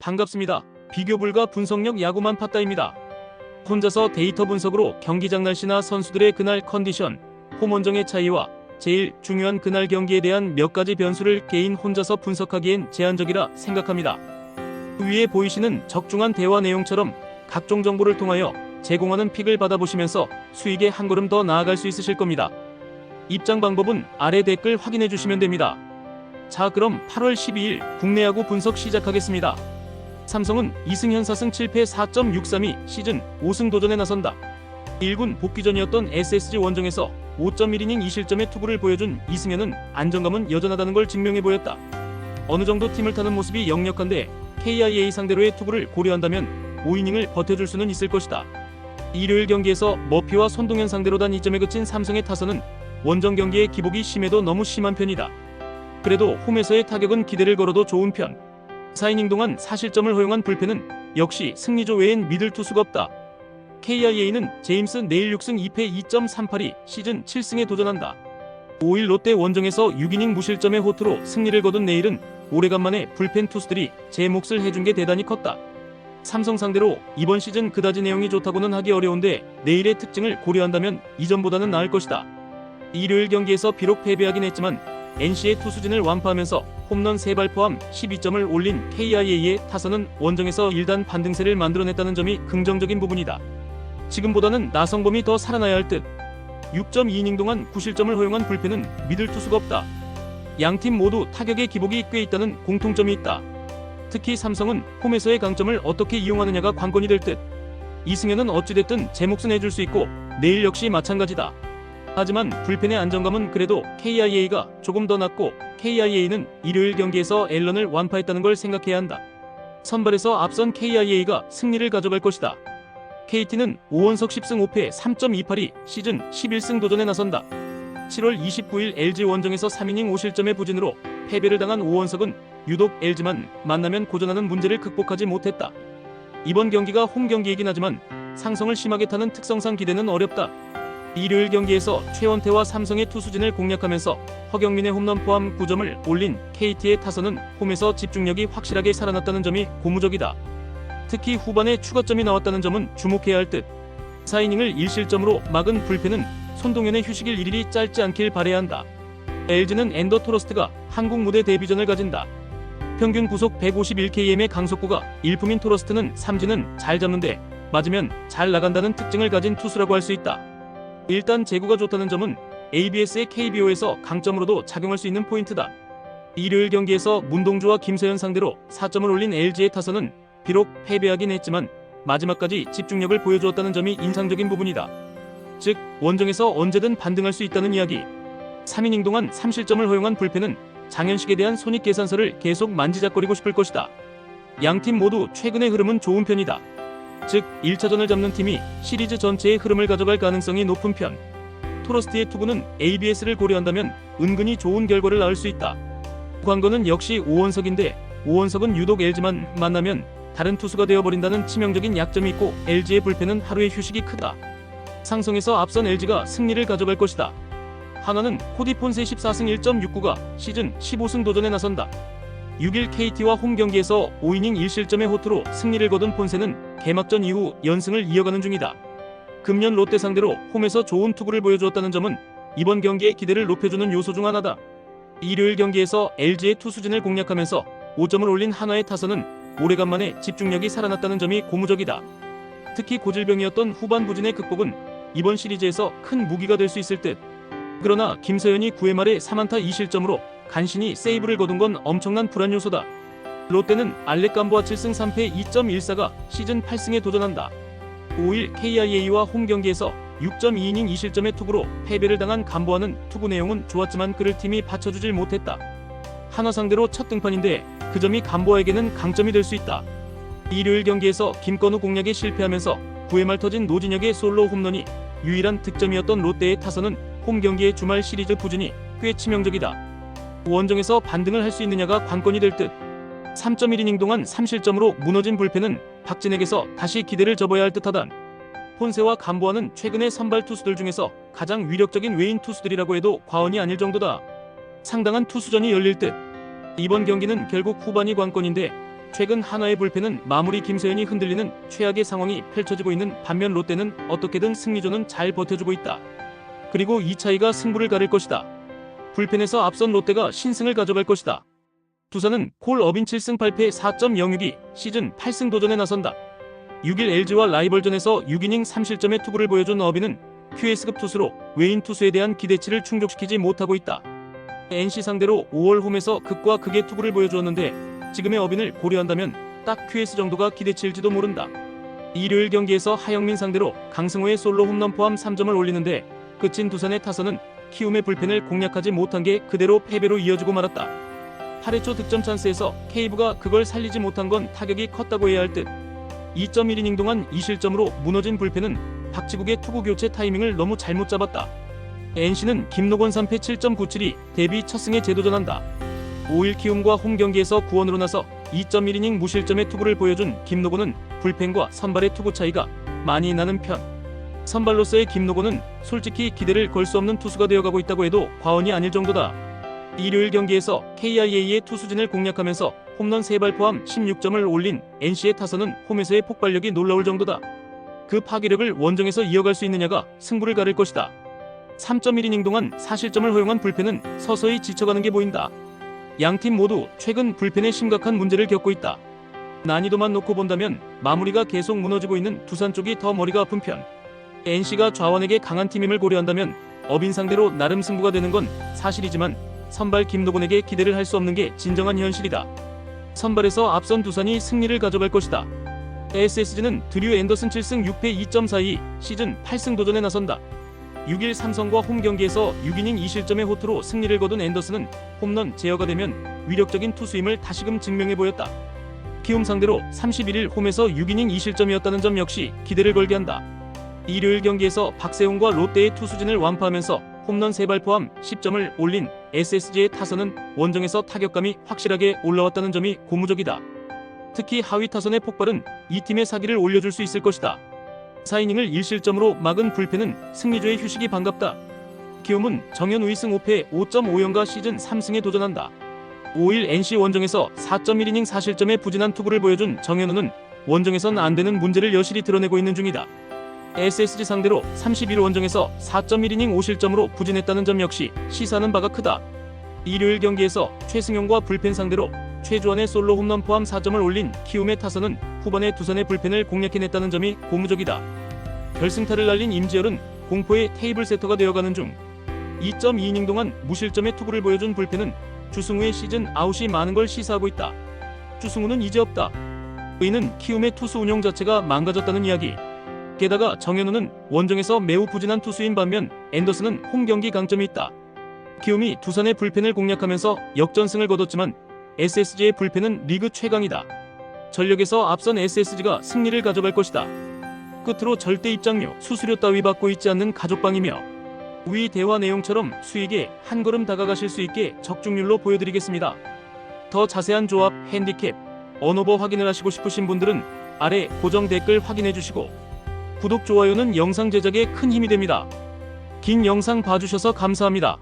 반갑습니다. 비교 불가 분석력 야구만 팠다입니다. 혼자서 데이터 분석으로 경기장 날씨나 선수들의 그날 컨디션, 홈 원정의 차이와 제일 중요한 그날 경기에 대한 몇 가지 변수를 개인 혼자서 분석하기엔 제한적이라 생각합니다. 위에 보이시는 적중한 대화 내용처럼 각종 정보를 통하여 제공하는 픽을 받아보시면서 수익에 한 걸음 더 나아갈 수 있으실 겁니다. 입장 방법은 아래 댓글 확인해 주시면 됩니다. 자, 그럼 8월 12일 국내 야구 분석 시작하겠습니다. 삼성은 2승 4승 7패 4.632 시즌 5승 도전에 나선다. 1군 복귀전이었던 SSG 원정에서 5.1이닝 2실점의 투구를 보여준 이승현은 안정감은 여전하다는 걸 증명해 보였다. 어느 정도 팀을 타는 모습이 역력한데 KIA 상대로의 투구를 고려한다면 5이닝을 버텨줄 수는 있을 것이다. 일요일 경기에서 머피와 손동현 상대로 단 2점에 그친 삼성의 타선은 원정 경기의 기복이 심해도 너무 심한 편이다. 그래도 홈에서의 타격은 기대를 걸어도 좋은 편. 4이닝 동안 4실점을 허용한 불펜은 역시 승리조 외엔 믿을 투수가 없다. KIA는 제임스 내일 6승 2패 2.382 시즌 7승에 도전한다. 5일 롯데 원정에서 6이닝 무실점의 호투로 승리를 거둔 내일은 오래간만에 불펜 투수들이 제 몫을 해준 게 대단히 컸다. 삼성 상대로 이번 시즌 그다지 내용이 좋다고는 하기 어려운데 내일의 특징을 고려한다면 이전보다는 나을 것이다. 일요일 경기에서 비록 패배하긴 했지만 NC의 투수진을 완파하면서 홈런 3발 포함 12점을 올린 KIA의 타선은 원정에서 1단 반등세를 만들어냈다는 점이 긍정적인 부분이다. 지금보다는 나성범이 더 살아나야 할 듯. 6.2이닝 동안 9실점을 허용한 불펜은 믿을 투수가 없다. 양팀 모두 타격의 기복이 꽤 있다는 공통점이 있다. 특히 삼성은 홈에서의 강점을 어떻게 이용하느냐가 관건이 될 듯. 이승현은 어찌됐든 제 몫은 해줄 수 있고 내일 역시 마찬가지다. 하지만 불펜의 안정감은 그래도 KIA가 조금 더 낫고 KIA는 일요일 경기에서 앨런을 완파했다는 걸 생각해야 한다. 선발에서 앞선 KIA가 승리를 가져갈 것이다. KT는 오원석 10승 5패 3.282 시즌 11승 도전에 나선다. 7월 29일 LG 원정에서 3이닝 5실점의 부진으로 패배를 당한 오원석은 유독 LG만 만나면 고전하는 문제를 극복하지 못했다. 이번 경기가 홈 경기이긴 하지만 상성을 심하게 타는 특성상 기대는 어렵다. 일요일 경기에서 최원태와 삼성의 투수진을 공략하면서 허경민의 홈런 포함 9점을 올린 KT의 타선은 홈에서 집중력이 확실하게 살아났다는 점이 고무적이다. 특히 후반에 추가점이 나왔다는 점은 주목해야 할 듯. 4이닝을 1실점으로 막은 불펜은 손동현의 휴식일 1일이 짧지 않길 바라야 한다. LG는 앤더 토러스트가 한국 무대 데뷔전을 가진다. 평균 구속 151km의 강속구가 일품인 토러스트는 삼진은 잘 잡는데 맞으면 잘 나간다는 특징을 가진 투수라고 할 수 있다. 일단 제구가 좋다는 점은 ABS의 KBO에서 강점으로도 작용할 수 있는 포인트다. 일요일 경기에서 문동주와 김세현 상대로 4점을 올린 LG의 타선은 비록 패배하긴 했지만 마지막까지 집중력을 보여주었다는 점이 인상적인 부분이다. 즉 원정에서 언제든 반등할 수 있다는 이야기. 3이닝 동안 3실점을 허용한 불펜은 장현식에 대한 손익계산서를 계속 만지작거리고 싶을 것이다. 양팀 모두 최근의 흐름은 좋은 편이다. 즉 1차전을 잡는 팀이 시리즈 전체의 흐름을 가져갈 가능성이 높은 편. 토러스트의 투구는 ABS를 고려한다면 은근히 좋은 결과를 낳을 수 있다. 관건은 역시 오원석인데 오원석은 유독 LG만 만나면 다른 투수가 되어버린다는 치명적인 약점이 있고 LG의 불펜은 하루의 휴식이 크다. 상성에서 앞선 LG가 승리를 가져갈 것이다. 하나는 코디 폰세 14승 1.69가 시즌 15승 도전에 나선다. 6일 KT와 홈 경기에서 5이닝 1실점의 호투로 승리를 거둔 폰세는 개막전 이후 연승을 이어가는 중이다. 금년 롯데 상대로 홈에서 좋은 투구를 보여주었다는 점은 이번 경기의 기대를 높여주는 요소 중 하나다. 일요일 경기에서 LG의 투수진을 공략하면서 5점을 올린 한화의 타선은 오래간만에 집중력이 살아났다는 점이 고무적이다. 특히 고질병이었던 후반 부진의 극복은 이번 시리즈에서 큰 무기가 될 수 있을 듯. 그러나 김서현이 9회 말에 3안타 2실점으로 간신히 세이브를 거둔 건 엄청난 불안 요소다. 롯데는 알렉 감보아 7승 3패 2.14가 시즌 8승에 도전한다. 5일 KIA와 홈 경기에서 6.2이닝 2실점의 투구로 패배를 당한 감보아는 투구 내용은 좋았지만 그를 팀이 받쳐주질 못했다. 한화 상대로 첫 등판인데 그 점이 감보아에게는 강점이 될 수 있다. 일요일 경기에서 김건우 공략에 실패하면서 9회 말 터진 노진혁의 솔로 홈런이 유일한 득점이었던 롯데의 타선은 홈 경기의 주말 시리즈 부진이 꽤 치명적이다. 원정에서 반등을 할 수 있느냐가 관건이 될 듯. 3.1이닝 동안 3실점으로 무너진 불펜은 박진에게서 다시 기대를 접어야 할 듯하다. 폰세와 감보아는 최근의 선발 투수들 중에서 가장 위력적인 외인 투수들이라고 해도 과언이 아닐 정도다. 상당한 투수전이 열릴 듯. 이번 경기는 결국 후반이 관건인데 최근 한화의 불펜은 마무리 김서현이 흔들리는 최악의 상황이 펼쳐지고 있는 반면 롯데는 어떻게든 승리조는 잘 버텨주고 있다. 그리고 이 차이가 승부를 가릴 것이다. 불펜에서 앞선 롯데가 신승을 가져갈 것이다. 두산은 콜 어빈 7승 8패 4.06이 시즌 8승 도전에 나선다. 6일 LG와 라이벌전에서 6이닝 3실점의 투구를 보여준 어빈은 QS급 투수로 외인 투수에 대한 기대치를 충족시키지 못하고 있다. NC 상대로 5월 홈에서 극과 극의 투구를 보여주었는데 지금의 어빈을 고려한다면 딱 QS 정도가 기대치일지도 모른다. 일요일 경기에서 하영민 상대로 강승호의 솔로 홈런 포함 3점을 올리는데 그친 두산의 타선은 키움의 불펜을 공략하지 못한 게 그대로 패배로 이어지고 말았다. 8회 초 득점 찬스에서 케이브가 그걸 살리지 못한 건 타격이 컸다고 해야 할 듯. 2.1이닝 동안 2실점으로 무너진 불펜은 박지국의 투구 교체 타이밍을 너무 잘못 잡았다. NC는 김노건 3패 7.97이 데뷔 첫 승에 재도전한다. 5일 키움과 홈 경기에서 구원으로 나서 2.1이닝 무실점의 투구를 보여준 김노곤은 불펜과 선발의 투구 차이가 많이 나는 편. 선발로서의 김노곤은 솔직히 기대를 걸 수 없는 투수가 되어가고 있다고 해도 과언이 아닐 정도다. 일요일 경기에서 KIA의 투수진을 공략하면서 홈런 3발 포함 16점을 올린 NC의 타선은 홈에서의 폭발력이 놀라울 정도다. 그 파괴력을 원정에서 이어갈 수 있느냐가 승부를 가릴 것이다. 3.1이닝 동안 4실점을 허용한 불펜은 서서히 지쳐가는 게 보인다. 양팀 모두 최근 불펜에 심각한 문제를 겪고 있다. 난이도만 놓고 본다면 마무리가 계속 무너지고 있는 두산 쪽이 더 머리가 아픈 편. NC가 좌완에게 강한 팀임을 고려한다면 어빈 상대로 나름 승부가 되는 건 사실이지만 선발 김노곤에게 기대를 할 수 없는 게 진정한 현실이다. 선발에서 앞선 두산이 승리를 가져갈 것이다. SSG는 드류 앤더슨 7승 6패 2.42 시즌 8승 도전에 나선다. 6일 삼성과 홈 경기에서 6이닝 2실점의 호투로 승리를 거둔 앤더슨은 홈런 제어가 되면 위력적인 투수임을 다시금 증명해 보였다. 키움 상대로 31일 홈에서 6이닝 2실점이었다는 점 역시 기대를 걸게 한다. 일요일 경기에서 박세웅과 롯데의 투수진을 완파하면서 홈런 3발 포함 10점을 올린 SSG의 타선은 원정에서 타격감이 확실하게 올라왔다는 점이 고무적이다. 특히 하위 타선의 폭발은 이 팀의 사기를 올려줄 수 있을 것이다. 4이닝을 1실점으로 막은 불펜은 승리조의 휴식이 반갑다. 키움은 정현 우이승 5패 5.54가 시즌 3승에 도전한다. 5일 NC 원정에서 4.1이닝 4실점의 부진한 투구를 보여준 정현우는 원정에선 안되는 문제를 여실히 드러내고 있는 중이다. SSG 상대로 31일 원정에서 4.1이닝 5실점으로 부진했다는 점 역시 시사하는 바가 크다. 일요일 경기에서 최승용과 불펜 상대로 최주환의 솔로 홈런 포함 4점을 올린 키움의 타선은 후반에 두산의 불펜을 공략해냈다는 점이 고무적이다. 결승타를 날린 임지열은 공포의 테이블 세터가 되어가는 중. 2.2이닝 동안 무실점의 투구를 보여준 불펜은 주승우의 시즌 아웃이 많은 걸 시사하고 있다. 주승우는 이제 없다. 이는 키움의 투수 운영 자체가 망가졌다는 이야기. 게다가 정현우는 원정에서 매우 부진한 투수인 반면 앤더슨은 홈 경기 강점이 있다. 키움이 두산의 불펜을 공략하면서 역전승을 거뒀지만 SSG의 불펜은 리그 최강이다. 전력에서 앞선 SSG가 승리를 가져갈 것이다. 끝으로 절대 입장료, 수수료 따위 받고 있지 않는 가족방이며 위 대화 내용처럼 수익에 한 걸음 다가가실 수 있게 적중률로 보여드리겠습니다. 더 자세한 조합, 핸디캡, 언오버 확인을 하시고 싶으신 분들은 아래 고정 댓글 확인해 주시고 구독, 좋아요는 영상 제작에 큰 힘이 됩니다. 긴 영상 봐주셔서 감사합니다.